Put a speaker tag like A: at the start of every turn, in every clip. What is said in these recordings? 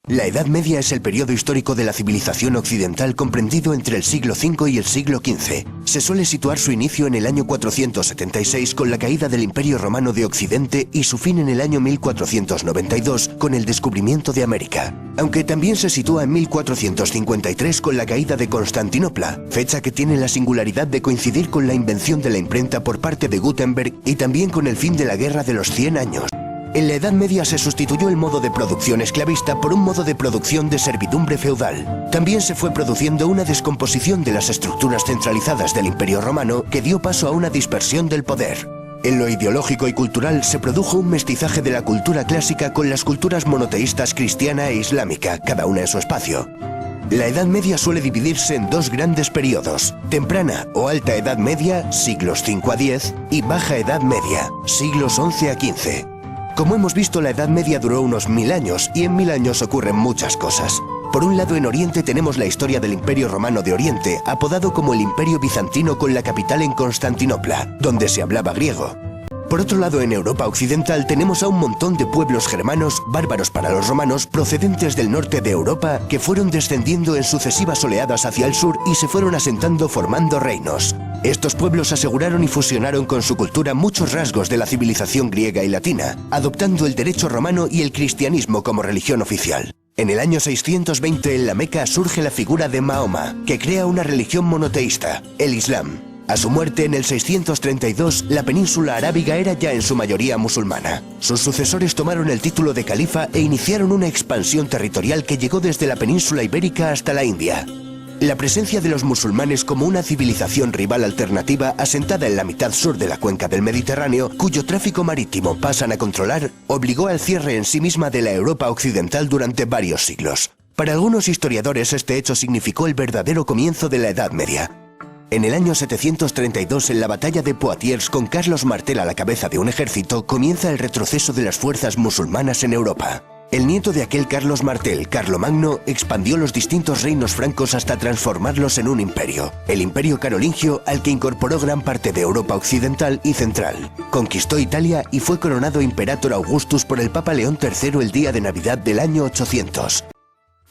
A: La Edad Media es el periodo histórico de la civilización occidental comprendido entre el siglo V y el siglo XV. Se suele situar su inicio en el año 476 con la caída del Imperio Romano de Occidente y su fin en el año 1492 con el descubrimiento de América. Aunque también se sitúa en 1453 con la caída de Constantinopla, fecha que tiene la singularidad de coincidir con la invención de la imprenta por parte de Gutenberg y también con el fin de la Guerra de los 100 años. En la Edad Media se sustituyó el modo de producción esclavista por un modo de producción de servidumbre feudal. También se fue produciendo una descomposición de las estructuras centralizadas del Imperio Romano que dio paso a una dispersión del poder. En lo ideológico y cultural se produjo un mestizaje de la cultura clásica con las culturas monoteístas cristiana e islámica, cada una en su espacio. La Edad Media suele dividirse en dos grandes periodos: temprana o alta Edad Media, siglos V a X, y baja Edad Media, siglos XI a XV. Como hemos visto, la Edad Media duró unos 1000 años y en 1000 años ocurren muchas cosas. Por un lado, en Oriente tenemos la historia del Imperio Romano de Oriente, apodado como el Imperio Bizantino con la capital en Constantinopla, donde se hablaba griego. Por otro lado, en Europa Occidental tenemos a un montón de pueblos germanos, bárbaros para los romanos, procedentes del norte de Europa, que fueron descendiendo en sucesivas oleadas hacia el sur y se fueron asentando formando reinos. Estos pueblos aseguraron y fusionaron con su cultura muchos rasgos de la civilización griega y latina, adoptando el derecho romano y el cristianismo como religión oficial. En el año 620 en la Meca surge la figura de Mahoma, que crea una religión monoteísta, el Islam. A su muerte en el 632, la península arábiga era ya en su mayoría musulmana. Sus sucesores tomaron el título de califa e iniciaron una expansión territorial que llegó desde la península ibérica hasta la India. La presencia de los musulmanes como una civilización rival alternativa asentada en la mitad sur de la cuenca del Mediterráneo, cuyo tráfico marítimo pasan a controlar, obligó al cierre en sí misma de la Europa occidental durante varios siglos. Para algunos historiadores este hecho significó el verdadero comienzo de la Edad Media. En el año 732, en la batalla de Poitiers, con Carlos Martel a la cabeza de un ejército, comienza el retroceso de las fuerzas musulmanas en Europa. El nieto de aquel Carlos Martel, Carlomagno, expandió los distintos reinos francos hasta transformarlos en un imperio, el Imperio Carolingio, al que incorporó gran parte de Europa occidental y central. Conquistó Italia y fue coronado Imperator Augustus por el Papa León III el día de Navidad del año 800.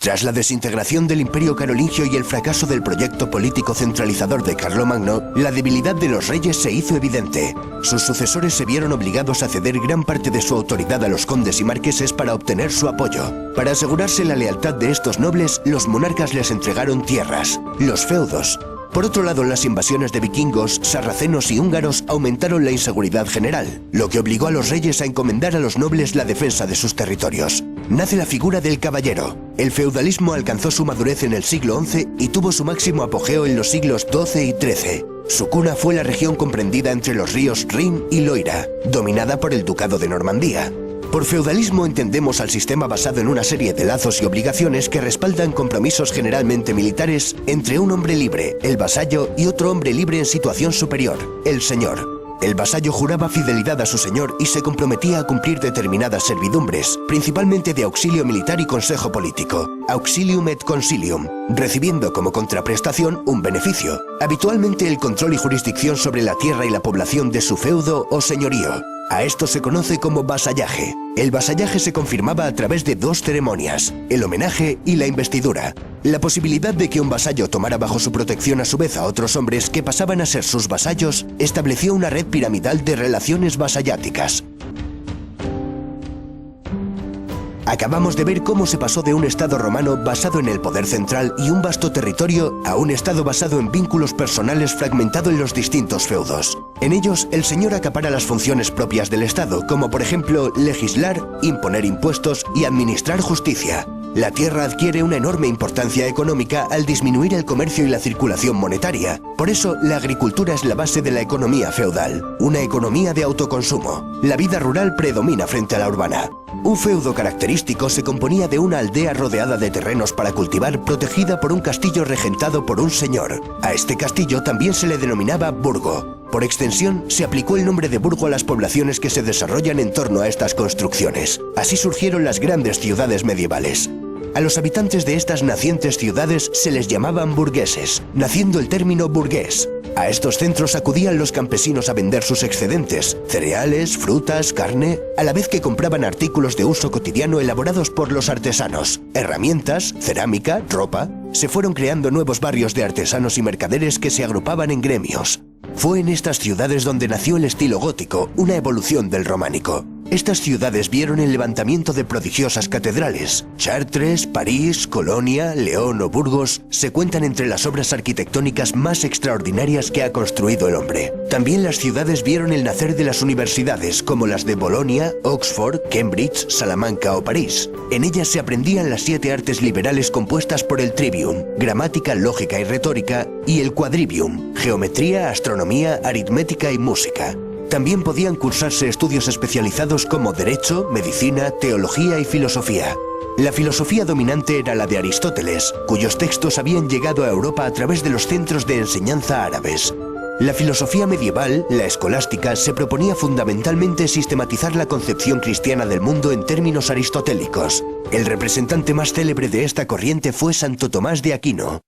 A: Tras la desintegración del Imperio Carolingio y el fracaso del proyecto político centralizador de Carlomagno, la debilidad de los reyes se hizo evidente. Sus sucesores se vieron obligados a ceder gran parte de su autoridad a los condes y marqueses para obtener su apoyo. Para asegurarse la lealtad de estos nobles, los monarcas les entregaron tierras, los feudos. Por otro lado, las invasiones de vikingos, sarracenos y húngaros aumentaron la inseguridad general, lo que obligó a los reyes a encomendar a los nobles la defensa de sus territorios. Nace la figura del caballero. El feudalismo alcanzó su madurez en el siglo XI y tuvo su máximo apogeo en los siglos XII y XIII. Su cuna fue la región comprendida entre los ríos Rin y Loira, dominada por el Ducado de Normandía. Por feudalismo entendemos al sistema basado en una serie de lazos y obligaciones que respaldan compromisos generalmente militares entre un hombre libre, el vasallo, y otro hombre libre en situación superior, el señor. El vasallo juraba fidelidad a su señor y se comprometía a cumplir determinadas servidumbres, principalmente de auxilio militar y consejo político, auxilium et consilium, recibiendo como contraprestación un beneficio, habitualmente el control y jurisdicción sobre la tierra y la población de su feudo o señorío. A esto se conoce como vasallaje. El vasallaje se confirmaba a través de dos ceremonias, el homenaje y la investidura. La posibilidad de que un vasallo tomara bajo su protección a su vez a otros hombres que pasaban a ser sus vasallos estableció una red piramidal de relaciones vasalláticas. Acabamos de ver cómo se pasó de un Estado romano basado en el poder central y un vasto territorio a un Estado basado en vínculos personales fragmentado en los distintos feudos. En ellos, el señor acapara las funciones propias del Estado, como por ejemplo legislar, imponer impuestos y administrar justicia. La tierra adquiere una enorme importancia económica al disminuir el comercio y la circulación monetaria. Por eso, la agricultura es la base de la economía feudal, una economía de autoconsumo. La vida rural predomina frente a la urbana. Un feudo característico se componía de una aldea rodeada de terrenos para cultivar, protegida por un castillo regentado por un señor. A este castillo también se le denominaba burgo. Por extensión, se aplicó el nombre de burgo a las poblaciones que se desarrollan en torno a estas construcciones. Así surgieron las grandes ciudades medievales. A los habitantes de estas nacientes ciudades se les llamaban burgueses, naciendo el término burgués. A estos centros acudían los campesinos a vender sus excedentes, cereales, frutas, carne, a la vez que compraban artículos de uso cotidiano elaborados por los artesanos, herramientas, cerámica, ropa. Se fueron creando nuevos barrios de artesanos y mercaderes que se agrupaban en gremios. Fue en estas ciudades donde nació el estilo gótico, una evolución del románico. Estas ciudades vieron el levantamiento de prodigiosas catedrales. Chartres, París, Colonia, León o Burgos se cuentan entre las obras arquitectónicas más extraordinarias que ha construido el hombre. También las ciudades vieron el nacer de las universidades, como las de Bolonia, Oxford, Cambridge, Salamanca o París. En ellas se aprendían las 7 artes liberales compuestas por el trivium, gramática, lógica y retórica, y el quadrivium, geometría, astronomía, aritmética y música. También podían cursarse estudios especializados como Derecho, Medicina, Teología y Filosofía. La filosofía dominante era la de Aristóteles, cuyos textos habían llegado a Europa a través de los centros de enseñanza árabes. La filosofía medieval, la escolástica, se proponía fundamentalmente sistematizar la concepción cristiana del mundo en términos aristotélicos. El representante más célebre de esta corriente fue Santo Tomás de Aquino.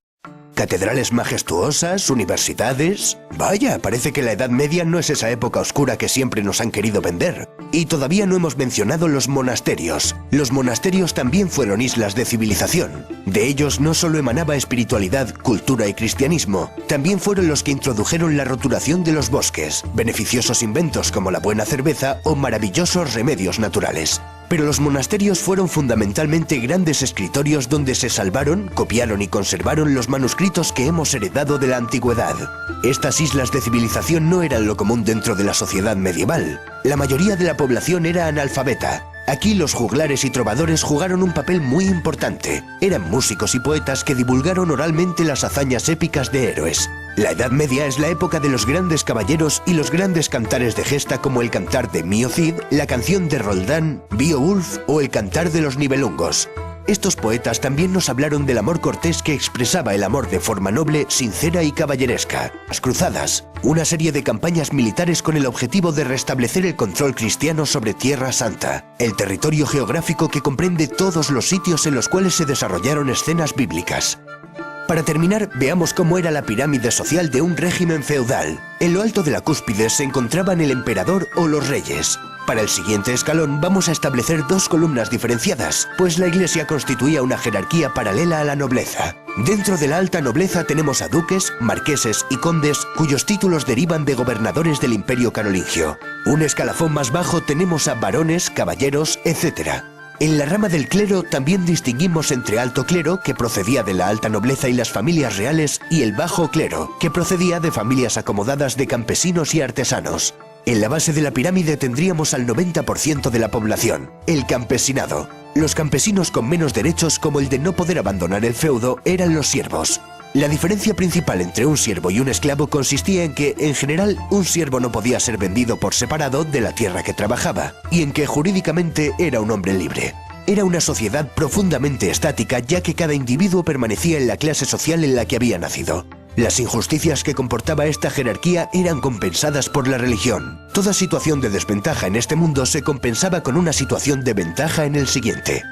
A: Catedrales majestuosas, universidades... Vaya, parece que la Edad Media no es esa época oscura que siempre nos han querido vender. Y todavía no hemos mencionado los monasterios. Los monasterios también fueron islas de civilización. De ellos no solo emanaba espiritualidad, cultura y cristianismo, también fueron los que introdujeron la roturación de los bosques, beneficiosos inventos como la buena cerveza o maravillosos remedios naturales. Pero los monasterios fueron fundamentalmente grandes escritorios donde se salvaron, copiaron y conservaron los manuscritos que hemos heredado de la antigüedad. Estas islas de civilización no eran lo común dentro de la sociedad medieval. La mayoría de la población era analfabeta. Aquí los juglares y trovadores jugaron un papel muy importante. Eran músicos y poetas que divulgaron oralmente las hazañas épicas de héroes. La Edad Media es la época de los grandes caballeros y los grandes cantares de gesta como el cantar de Mio Cid, la canción de Roldán, Beowulf o el cantar de los Nibelungos. Estos poetas también nos hablaron del amor cortés que expresaba el amor de forma noble, sincera y caballeresca. Las cruzadas, una serie de campañas militares con el objetivo de restablecer el control cristiano sobre Tierra Santa, el territorio geográfico que comprende todos los sitios en los cuales se desarrollaron escenas bíblicas. Para terminar, veamos cómo era la pirámide social de un régimen feudal. En lo alto de la cúspide se encontraban el emperador o los reyes. Para el siguiente escalón vamos a establecer 2 columnas diferenciadas, pues la iglesia constituía una jerarquía paralela a la nobleza. Dentro de la alta nobleza tenemos a duques, marqueses y condes cuyos títulos derivan de gobernadores del Imperio Carolingio. Un escalafón más bajo tenemos a varones, caballeros, etc. En la rama del clero también distinguimos entre alto clero, que procedía de la alta nobleza y las familias reales, y el bajo clero, que procedía de familias acomodadas de campesinos y artesanos. En la base de la pirámide tendríamos al 90% de la población, el campesinado. Los campesinos con menos derechos, como el de no poder abandonar el feudo, eran los siervos. La diferencia principal entre un siervo y un esclavo consistía en que, en general, un siervo no podía ser vendido por separado de la tierra que trabajaba, y en que jurídicamente era un hombre libre. Era una sociedad profundamente estática, ya que cada individuo permanecía en la clase social en la que había nacido. Las injusticias que comportaba esta jerarquía eran compensadas por la religión. Toda situación de desventaja en este mundo se compensaba con una situación de ventaja en el siguiente.